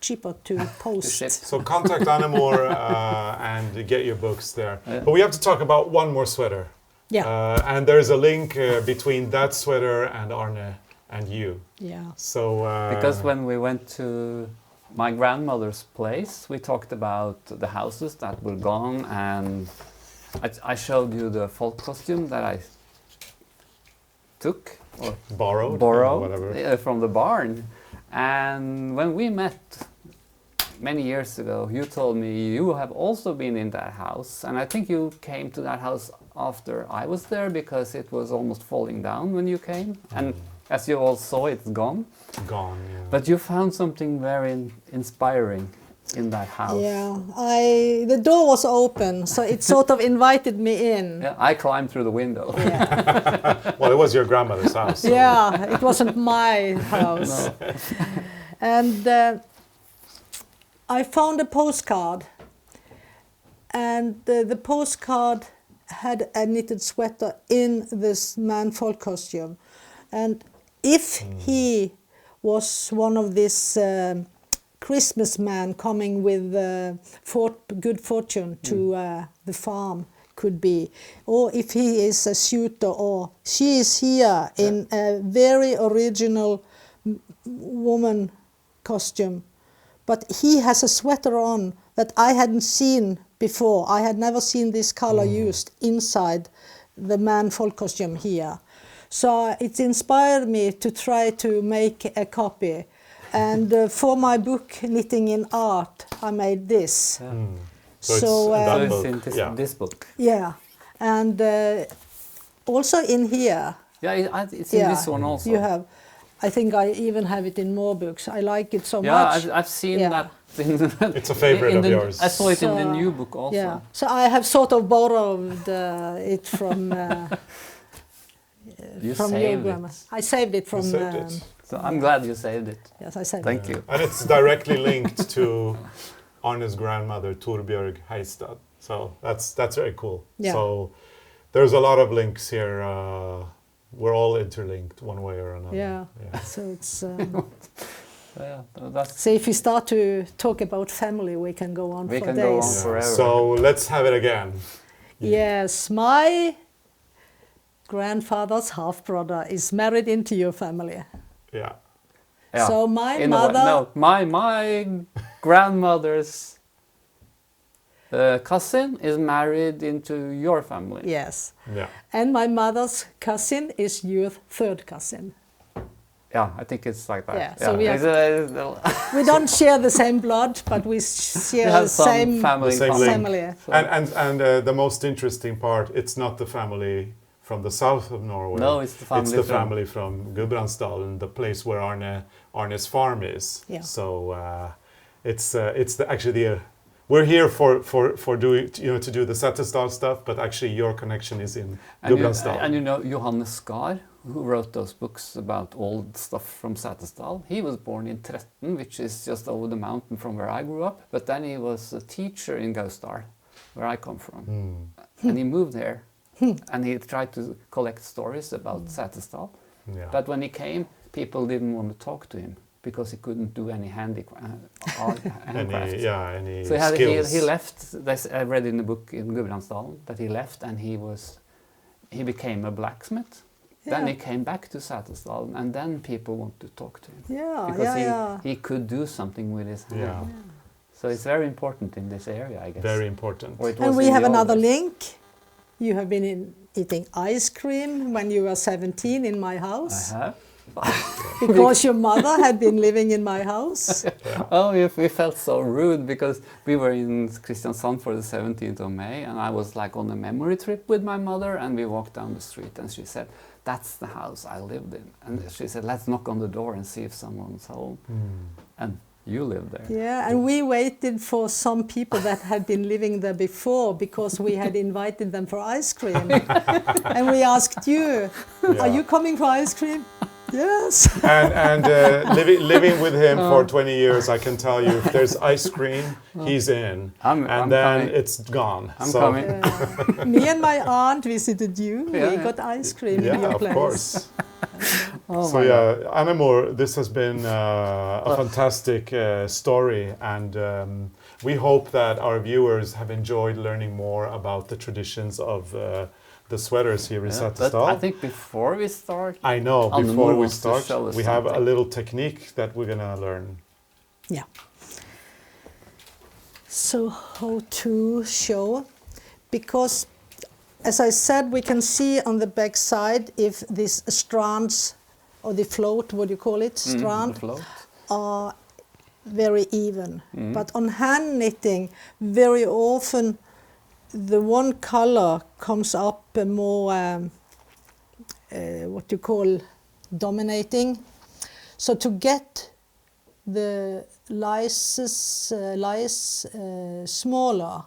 cheaper to post. ship. So contact Annemor and get your books there. Yeah. But we have to talk about one more sweater. Yeah. And there's a link between that sweater and Arne and you. Yeah. So because when we went to my grandmother's place, we talked about the houses that were gone, and I showed you the folk costume that I took or borrowed whatever. From the barn. And when we met many years ago, you told me you have also been in that house, and I think you came to that house after I was there because it was almost falling down when you came. And as you all saw, it's gone. Gone, yeah. But you found something very inspiring in that house. Yeah, the door was open, so it sort of invited me in. Yeah, I climbed through the window. Yeah. Well, it was your grandmother's house. So. Yeah, it wasn't my house. No. And I found a postcard, and the postcard had a knitted sweater in this man folk costume. And if he was one of these Christmas man coming with good fortune to the farm, could be, or if he is a suitor, or she is here in a very original woman costume, but he has a sweater on that I hadn't seen before. I had never seen this color used inside the man folk costume here. So it inspired me to try to make a copy. And for my book, Knitting in Art, I made this. Yeah. So it's in this book. Yeah, and also in here. Yeah, it's in this one also. You have. I think I even have it in more books. I like it so much. Yeah, I've seen that. It's a favorite of yours. I saw it in the new book also. Yeah, so I have sort of borrowed it from. You from saved your grandma. it. I saved it from. So I'm glad you saved it. Yes, I saved Thank it. you. And it's directly linked to Arne's grandmother, Torbjörg Heistad. So that's very cool. Yeah. So there's a lot of links here. We're all interlinked one way or another. Yeah. So it's. Yeah, so if we start to talk about family, we can go on for days. We can go on forever. So let's have it again. Yes, my grandfather's half-brother is married into your family. Yeah. So my mother... my grandmother's cousin is married into your family. Yes. Yeah. And my mother's cousin is your third cousin. Yeah, I think it's like that. Yeah, so we we don't share the same blood, but we share the same family. So. And the most interesting part, it's not the family from the south of Norway. No, it's the family from Gudbrandsdal, and the place where Arne's farm is. Yeah. So it's actually we're here for doing to do the Setesdal stuff, but actually your connection is in Gudbrandsdal. And you know Johannes Skar, who wrote those books about old stuff from Setesdal. He was born in Tretten, which is just over the mountain from where I grew up. But then he was a teacher in Gausdal, where I come from, and he moved there. And he tried to collect stories about Setesdal. Yeah. But when he came, people didn't want to talk to him because he couldn't do any handicrafts. Any so skills. he left. I read in the book in Gudbrandsdal that he left, and he became a blacksmith. Yeah. Then he came back to Setesdal, and then people want to talk to him. Yeah, because he could do something with his hand. Yeah. So it's very important in this area, I guess. Very important. And we have another link. You have been eating ice cream when you were 17 in my house. I have. Because your mother had been living in my house. Yeah. Oh, we felt so rude because we were in Kristiansand for the 17th of May, and I was like on a memory trip with my mother, and we walked down the street, and she said, "That's the house I lived in." And she said, "Let's knock on the door and see if someone's home." And you lived there. Yeah, and we waited for some people that had been living there before because we had invited them for ice cream. And we asked you, "Are you coming for ice cream?" Yes. And living with him for 20 years, I can tell you, if there's ice cream, he's in. I'm then coming. It's gone. I'm coming. Me and my aunt visited you. We got ice cream in your place. Yeah, of course. Oh So my yeah, God. Annemor, this has been a fantastic story, and we hope that our viewers have enjoyed learning more about the traditions of the sweaters here in Yeah, but Setesdal. I think before we start, I know, Annemor before we wants to start, show us we have a something. little technique that we're gonna learn. Yeah. So how to show? Because, as I said, we can see on the back side if these strands, or the float, what do you call it, the strand, float. are very even. But on hand knitting, very often the one color comes up more, what you call, dominating. So to get the lices smaller,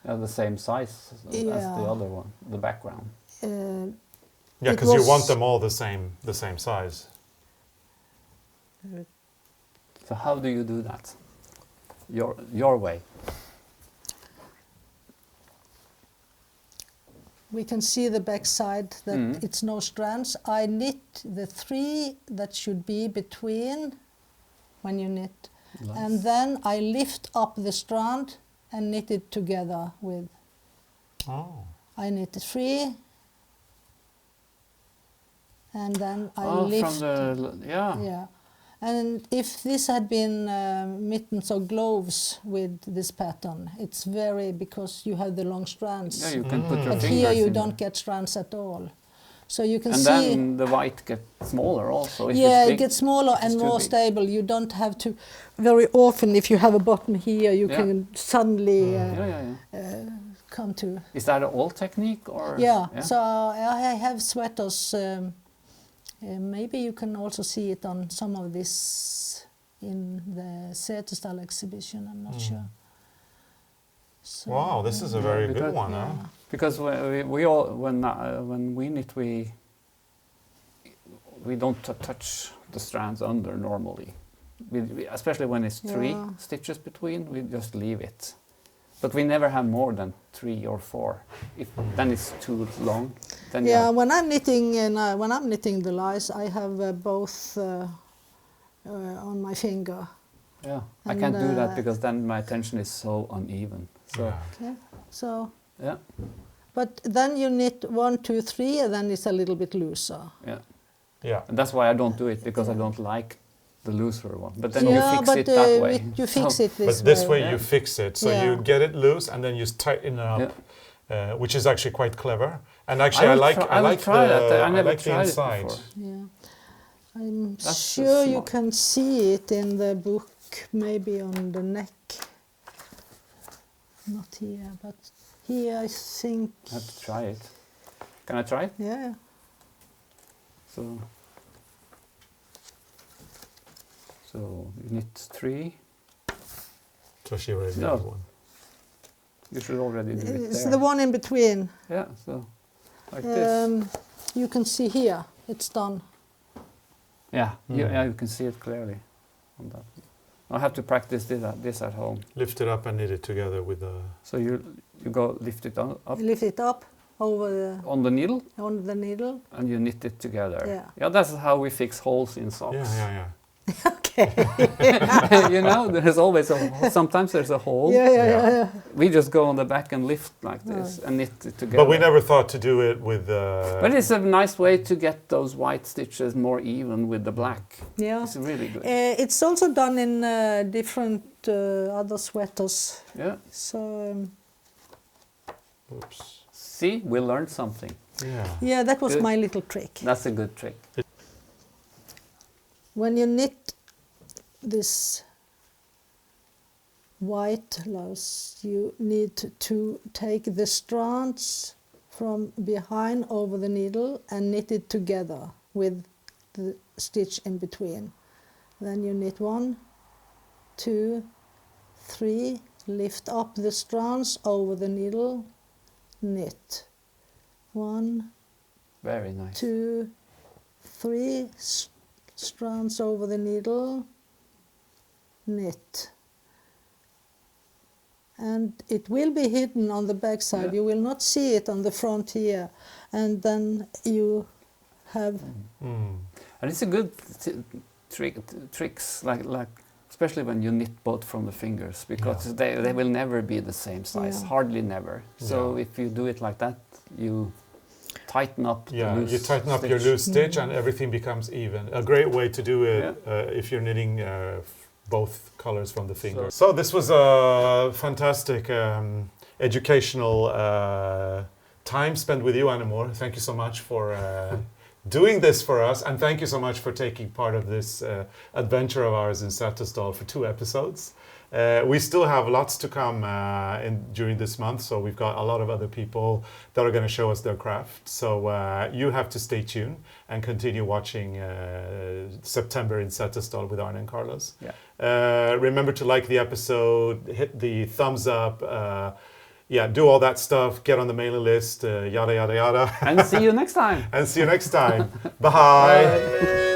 The same size as the Yeah. other one, the background. Yeah, It because you want was- them all the same size. So how do you do that? Your way. we can see the back side that it's no strands. I knit the 3 that should be between when you knit. And then I lift up the strand and knit it together with, Oh. I knit 3, and then I From lift. the Yeah. And if this had been mittens or gloves with this pattern, it's very, because you have the long strands. Yeah, you can put your But fingers here you in don't get strands at all. So you can And see. then the white gets smaller also. If Yeah, it's it big, gets smaller if it's and too more big. stable. You don't have to, very often if you have a bottom here, you Yeah. can suddenly Yeah. come to. Is that an old technique or? Yeah, so I have sweaters. Maybe you can also see it on some of this in the Setesdal exhibition, I'm not sure. So, Wow, this is a very good because- one, yeah. huh? Because we all when we knit we don't touch the strands under normally. Especially when it's 3 Yeah. stitches between, we just leave it. But we never have more than 3 or 4. If then it's too long, then you Yeah, have- when I'm knitting the lice, I have both on my finger. yeah. I and, can't do that because then my tension is so uneven. So Yeah. Okay, so. yeah, But then you knit 1, 2, 3, and then it's a little bit looser. Yeah. and that's why I don't do it, because I don't like the looser one. But then Yeah, you fix but it that way. you fix So- it this But this way Yeah. you fix it, so Yeah. you get it loose and then you tighten it up, which is actually quite clever. And actually, I will like try- I will like try that. I I never like the tried it inside. before. Yeah, I'm That's sure you smart. can see it in the book, maybe on the neck. Not here, but here I think. I have to try it. Can I try it? Yeah, So you knit 3. So she already did No. one. You should already do it it's there. the one in between. Yeah, so like this. You can see here, it's done. Yeah, you can see it clearly on that. I have to practice this at home. Lift it up and knit it together with the. So you go lift it up Lift it up over on the needle on the needle. and you knit it together. Yeah. That's how we fix holes in socks. Yeah. Okay. You know, there's always sometimes there's a hole. Yeah. We just go on the back and lift like this and knit it together. But we never thought to do it with. But it's a nice way to get those white stitches more even with the black. Yeah. It's really good. It's also done in different other sweaters. Yeah. So Oops. See, we learned something. yeah, that was Good. my little trick. That's a good trick. When you knit this white blouse, you need to take the strands from behind over the needle and knit it together with the stitch in between. Then you knit 1, 2, 3, lift up the strands over the needle, knit. 1, Very nice. 2, 3, strands over the needle, knit. And it will be hidden on the back side. Yeah. You will not see it on the front here. And then you have. And it's a good tricks, like especially when you knit both from the fingers, because they will never be the same size, hardly never. So if you do it like that, you tighten up the loose you tighten up stitch. your loose stitch and everything becomes even. A great way to do it if you're knitting both colors from the fingers. So this was a fantastic educational time spent with you, Annemor. Thank you so much for doing this for us, and thank you so much for taking part of this adventure of ours in Setesdal for 2 episodes. We still have lots to come during this month, so we've got a lot of other people that are going to show us their craft. So you have to stay tuned and continue watching September in Setesdal with Arne and Carlos. Remember to like the episode, hit the thumbs up, do all that stuff, get on the mailing list, yada, yada, yada. And see you next time. And see you next time. Bye.